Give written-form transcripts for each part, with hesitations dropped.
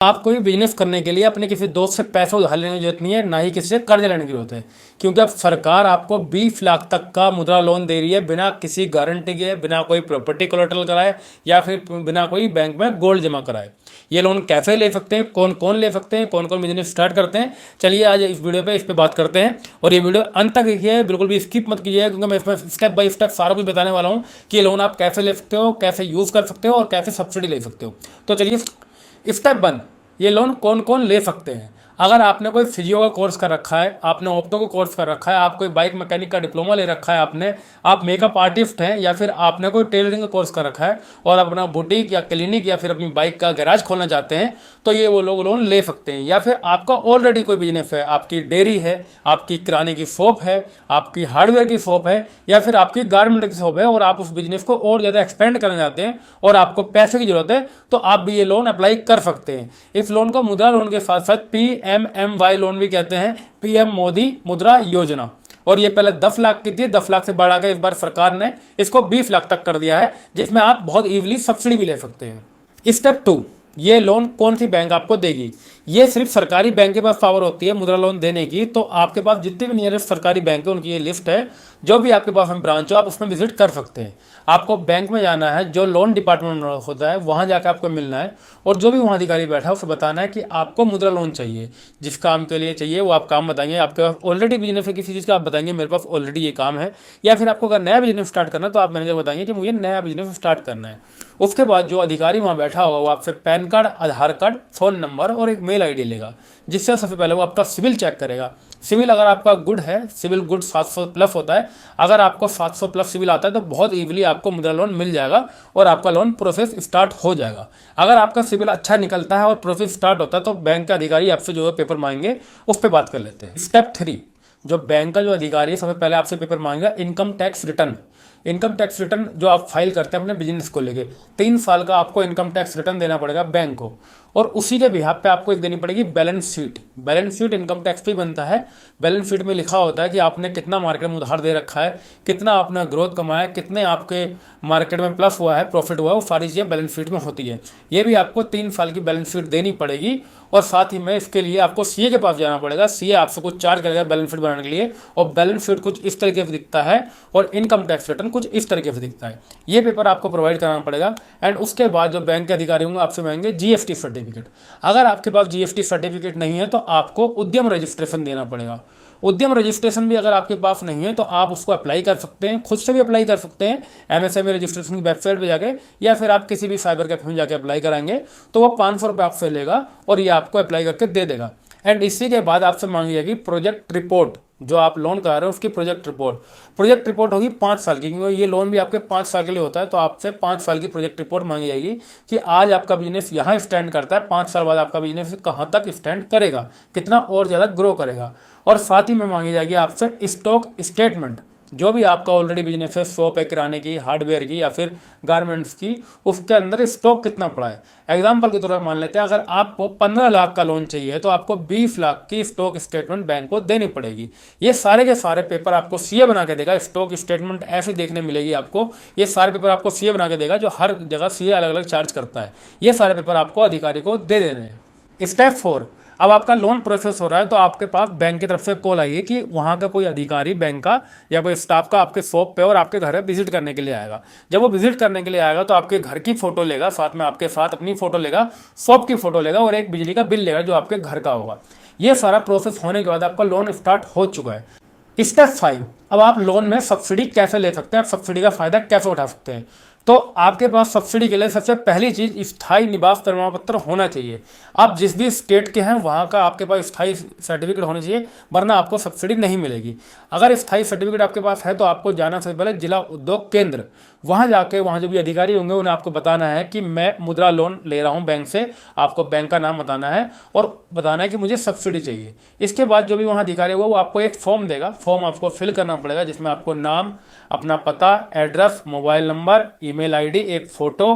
आप कोई बिजनेस करने के लिए अपने किसी दोस्त से पैसे उधार लेने की जरूरत नहीं है, ना ही किसी से कर्ज लेने की जरूरत है, क्योंकि अब सरकार आपको 20 लाख तक का मुद्रा लोन दे रही है बिना किसी गारंटी के, बिना कोई प्रॉपर्टी कोलेटरल कराए या फिर बिना कोई बैंक में गोल्ड जमा कराए। ये लोन कैसे ले सकते हैं, कौन कौन ले सकते हैं, कौन कौन बिजनेस स्टार्ट करते हैं, चलिए आज इस वीडियो पे इस पे बात करते हैं। और ये वीडियो अंत तक देखिए, बिल्कुल भी स्किप मत कीजिए, क्योंकि मैं इसमें स्टेप बाय स्टेप सारा कुछ बताने वाला हूँ कि ये लोन आप कैसे ले सकते हो, कैसे यूज़ कर सकते हो और कैसे सब्सिडी ले सकते हो। तो चलिए स्टेप 1, ये लोन कौन कौन ले सकते हैं। अगर आपने कोई फिजियो का कोर्स कर रखा है, आपने ऑप्टो का कोर्स कर रखा है, आप कोई बाइक मैकेनिक का डिप्लोमा ले रखा है आपने, आप मेकअप आर्टिस्ट हैं, या फिर आपने कोई टेलरिंग का कोर्स कर रखा है और अपना बुटीक या क्लिनिक या फिर अपनी बाइक का गैराज खोलना चाहते हैं, तो ये वो लोग लोन ले सकते हैं। या फिर आपका ऑलरेडी कोई बिजनेस है, आपकी डेयरी है, आपकी किराने की शॉप है, आपकी हार्डवेयर की शॉप है, या फिर आपकी गारमेंट की शॉप है और आप उस बिजनेस को और ज़्यादा एक्सपेंड करना चाहते हैं और आपको पैसे की जरूरत है, तो आप भी ये लोन अप्लाई कर सकते हैं। इस लोन को मुद्रा लोन के साथ साथ PMMY लोन भी कहते हैं, PM मोदी मुद्रा योजना। और ये पहले 10 लाख की थी, 10 लाख से बढ़ा के इस बार सरकार ने इसको 20 लाख तक कर दिया है, जिसमें आप बहुत इजीली सब्सिडी भी ले सकते हैं। स्टेप 2, ये लोन कौन सी बैंक आपको देगी। ये सिर्फ सरकारी बैंक के पास पावर होती है मुद्रा लोन देने की। तो आपके पास जितने भी नियरेस्ट सरकारी बैंक है उनकी ये लिस्ट है, जो भी आपके पास में ब्रांच हो आप उसमें विजिट कर सकते हैं। आपको बैंक में जाना है, जो लोन डिपार्टमेंट होता है वहाँ जाकर आपको मिलना है और जो भी वहाँ अधिकारी बैठा है उसे बताना है कि आपको मुद्रा लोन चाहिए, जिस काम के लिए चाहिए वो आप काम बताएंगे। आपके पास ऑलरेडी बिजनेस है किसी चीज़ का, आप बताएंगे मेरे पास ऑलरेडी ये काम है। या फिर आपको अगर नया बिजनेस स्टार्ट करना है तो आप मैनेजर बताएंगे कि मुझे नया बिजनेस स्टार्ट करना है। उसके बाद जो अधिकारी वहाँ बैठा होगा वो आपसे पैन कार्ड, आधार कार्ड, फ़ोन नंबर और एक मेल ID लेगा, जिससे सबसे पहले वो आपका सिविल चेक करेगा। सिविल अगर आपका गुड है, सिविल गुड 700 प्लस होता है, अगर आपको 700 प्लस सिविल आता है तो बहुत ईजिली आपको मुद्रा लोन मिल जाएगा और आपका लोन प्रोसेस स्टार्ट हो जाएगा। अगर आपका सिविल अच्छा निकलता है और प्रोसेस स्टार्ट होता है तो बैंक के अधिकारी आपसे जो है पेपर मांगेंगे, उस पर बात कर लेते हैं। स्टेप 3, जो बैंक का जो अधिकारी है सबसे पहले आपसे पेपर मांगेगा income tax return. Income tax return जो आप फाइल करते हैं अपने बिजनेस को लेके, 3 साल का आपको इनकम टैक्स रिटर्न देना पड़ेगा बैंक को। और उसी के बिहाफ पे आपको एक देनी पड़ेगी balance sheet. Balance sheet income tax पे बनता है। बैलेंस शीट में लिखा होता है कि आपने कितना मार्केट में उधार दे रखा है, कितना आपने ग्रोथ कमाया, कितने आपके मार्केट में प्लस हुआ है, प्रॉफिट हुआ है, वो सारी चीज़ें बैलेंस शीट में होती है। ये भी आपको 3 साल की बैलेंस शीट देनी पड़ेगी। और साथ ही में इसके लिए आपको CA के पास जाना पड़ेगा। CA आपसे कुछ चार्ज करेगा बैलेंस शीट बनाने के लिए, और बैलेंस शीट कुछ इस तरीके से दिखता है और इनकम टैक्स रिटर्न कुछ इस तरीके से दिखता है। ये पेपर आपको प्रोवाइड कराना पड़ेगा। एंड उसके बाद जो बैंक के अधिकारी होंगे आपसे मांगेंगे GST सर्टिफिकेट। अगर आपके पास GST सर्टिफिकेट नहीं है तो आपको उद्यम रजिस्ट्रेशन देना पड़ेगा। उद्यम रजिस्ट्रेशन भी अगर आपके पास नहीं है तो आप उसको अप्लाई कर सकते हैं, खुद से भी अप्लाई कर सकते हैं MSME रजिस्ट्रेशन की वेबसाइट पे जाके, या फिर आप किसी भी साइबर कैफे में जाके अप्लाई कराएंगे तो वो 500 रुपये आपसे लेगा और ये आपको अप्लाई करके दे देगा। एंड इसी के बाद आपसे मांगी जाएगी प्रोजेक्ट रिपोर्ट। जो आप लोन करा रहे हो उसकी प्रोजेक्ट रिपोर्ट होगी 5 साल की, क्योंकि ये लोन भी आपके 5 साल के लिए होता है। तो आपसे 5 साल की प्रोजेक्ट रिपोर्ट मांगी जाएगी कि आज आपका बिजनेस यहाँ स्टैंड करता है, 5 साल बाद आपका बिजनेस कहाँ तक स्टैंड करेगा, कितना और ज़्यादा ग्रो करेगा। और साथ ही में मांगी जाएगी आपसे स्टॉक स्टेटमेंट। जो भी आपका ऑलरेडी बिजनेस है, शॉप है किराने की, हार्डवेयर की या फिर गारमेंट्स की, उसके अंदर स्टॉक कितना पड़ा है। एग्जाम्पल के तौर पर मान लेते हैं, अगर आपको 15 लाख का लोन चाहिए तो आपको 20 लाख की स्टॉक स्टेटमेंट बैंक को देनी पड़ेगी। ये सारे के सारे पेपर आपको CA बना के देगा। स्टॉक स्टेटमेंट ऐसे देखने मिलेगी आपको, ये सारे पेपर आपको CA बना के देगा, जो हर जगह CA अलग अलग चार्ज करता है। ये सारे पेपर आपको अधिकारी को दे देने हैं। स्टेप 4, अब आपका लोन प्रोसेस हो रहा है तो आपके पास बैंक की तरफ से कॉल आई है कि वहाँ का कोई अधिकारी बैंक का या कोई स्टाफ का आपके शॉप पे और आपके घर में विजिट करने के लिए आएगा। जब वो विजिट करने के लिए आएगा तो आपके घर की फ़ोटो लेगा, साथ में आपके साथ अपनी फ़ोटो लेगा, शॉप की फ़ोटो लेगा और एक बिजली का बिल लेगा जो आपके घर का होगा। ये सारा प्रोसेस होने के बाद आपका लोन स्टार्ट हो चुका है। स्टेप 5, अब आप लोन में सब्सिडी कैसे ले सकते हैं, आप सब्सिडी का फ़ायदा कैसे उठा सकते हैं। तो आपके पास सब्सिडी के लिए सबसे पहली चीज़ स्थायी निवास प्रमाण पत्र होना चाहिए। आप जिस भी स्टेट के हैं वहाँ का आपके पास स्थायी सर्टिफिकेट होना चाहिए, वरना आपको सब्सिडी नहीं मिलेगी। अगर स्थायी सर्टिफिकेट आपके पास है तो आपको जाना सबसे पहले जिला उद्योग केंद्र, वहाँ जाके वहाँ जो भी अधिकारी होंगे उन्हें आपको बताना है कि मैं मुद्रा लोन ले रहा हूँ बैंक से। आपको बैंक का नाम बताना है और बताना है कि मुझे सब्सिडी चाहिए। इसके बाद जो भी वहाँ अधिकारी होगा वो आपको एक फॉर्म देगा, फॉर्म आपको फिल करना पड़ेगा, जिसमें आपको नाम, अपना पता, address, mobile number, email ID, एक फ़ोटो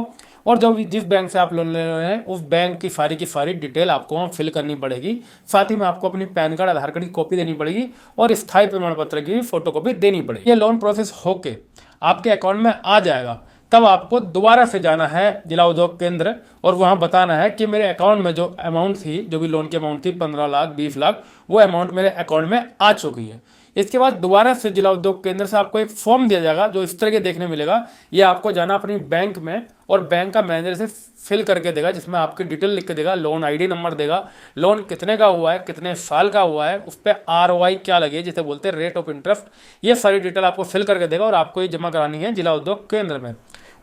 और जो भी जिस बैंक से आप लोन ले रहे हैं उस बैंक की सारी डिटेल आपको वहाँ फिल करनी पड़ेगी। साथ ही में आपको अपनी पैन कार्ड, आधार कार्ड की कॉपी देनी पड़ेगी और स्थायी प्रमाण पत्र की फोटो कॉपी देनी पड़ेगी। ये लोन प्रोसेस होके आपके अकाउंट में आ जाएगा। तब आपको दोबारा से जाना है जिला उद्योग केंद्र और वहाँ बताना है कि मेरे अकाउंट में जो अमाउंट थी, जो भी लोन की अमाउंट थी 15 लाख 20 लाख, वो अमाउंट मेरे अकाउंट में आ चुकी है। इसके बाद दोबारा से जिला उद्योग केंद्र से आपको एक फॉर्म दिया जाएगा जो इस तरह के देखने मिलेगा। ये आपको जाना अपनी बैंक में और बैंक का मैनेजर से फिल करके देगा, जिसमें आपकी डिटेल लिख के देगा, लोन आईडी नंबर देगा, लोन कितने का हुआ है, कितने साल का हुआ है, उस पर ROI क्या लगे जिसे बोलते हैं रेट ऑफ इंटरेस्ट, ये सारी डिटेल आपको फिल करके देगा और आपको ये जमा करानी है जिला उद्योग केंद्र में।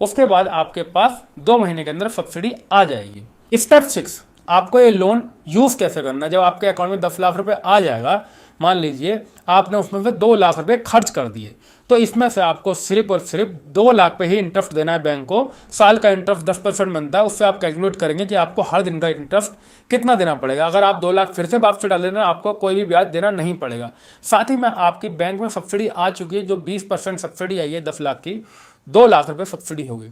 उसके बाद आपके पास 2 महीने के अंदर सब्सिडी आ जाएगी। स्टेप 6, आपको ये लोन यूज़ कैसे करना है। जब आपके अकाउंट में 10 लाख रुपए आ जाएगा, मान लीजिए आपने उसमें से 2 लाख रुपए खर्च कर दिए, तो इसमें से आपको सिर्फ और सिर्फ 2 लाख पे ही इंटरेस्ट देना है बैंक को। साल का इंटरेस्ट 10% बनता है, उससे आप कैलकुलेट करेंगे कि आपको हर दिन का इंटरेस्ट कितना देना पड़ेगा। अगर आप 2 लाख फिर से वापस डाल देना, आपको कोई भी ब्याज देना नहीं पड़ेगा। साथ ही में आपकी बैंक में सब्सिडी आ चुकी है, जो 20% सब्सिडी आई है 10 लाख की, 2 लाख रुपए सब्सिडी होगी।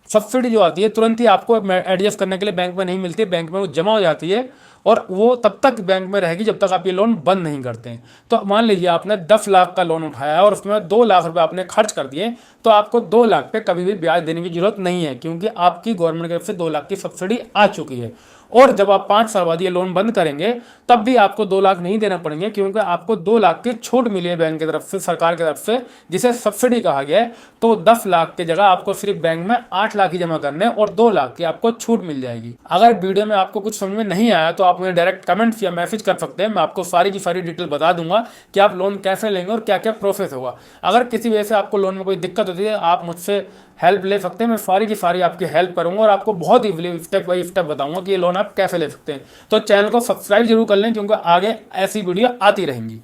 सब्सिडी जो आती है तुरंत ही आपको एडजस्ट करने के लिए बैंक में नहीं मिलती है, बैंक में वो जमा हो जाती है और वो तब तक बैंक में रहेगी जब तक आप ये लोन बंद नहीं करते हैं। तो मान लीजिए आपने 10 लाख का लोन उठाया और उसमें 2 लाख रुपए आपने खर्च कर दिए, तो आपको 2 लाख पे कभी भी ब्याज देने की जरूरत नहीं है, क्योंकि आपकी गवर्नमेंट की तरफ से 2 लाख की सब्सिडी आ चुकी है। और जब आप 5 साल बाद ये लोन बंद करेंगे तब भी आपको 2 लाख नहीं देना पड़ेंगे, क्योंकि आपको 2 लाख की छूट मिली है बैंक की तरफ से, सरकार की तरफ से, जिसे सब्सिडी कहा गया है। तो 10 लाख की जगह आपको सिर्फ बैंक में 8 लाख ही जमा करने और 2 लाख की आपको छूट मिल जाएगी। अगर वीडियो में आपको कुछ समझ में नहीं आया तो आप मुझे डायरेक्ट कमेंट या मैसेज कर सकते हैं, मैं आपको सारी की सारी डिटेल बता दूंगा कि आप लोन कैसे लेंगे और क्या क्या प्रोसेस होगा। अगर किसी वजह से आपको लोन में कोई दिक्कत होती है, आप मुझसे हेल्प ले सकते हैं, मैं सारी की सारी आपकी हेल्प करूंगा और आपको बहुत ही स्टेप बाई स्टेप बताऊंगा कि ये लोन आप कैसे ले सकते हैं। तो चैनल को सब्सक्राइब जरूर कर लें, क्योंकि आगे ऐसी वीडियो आती रहेंगी।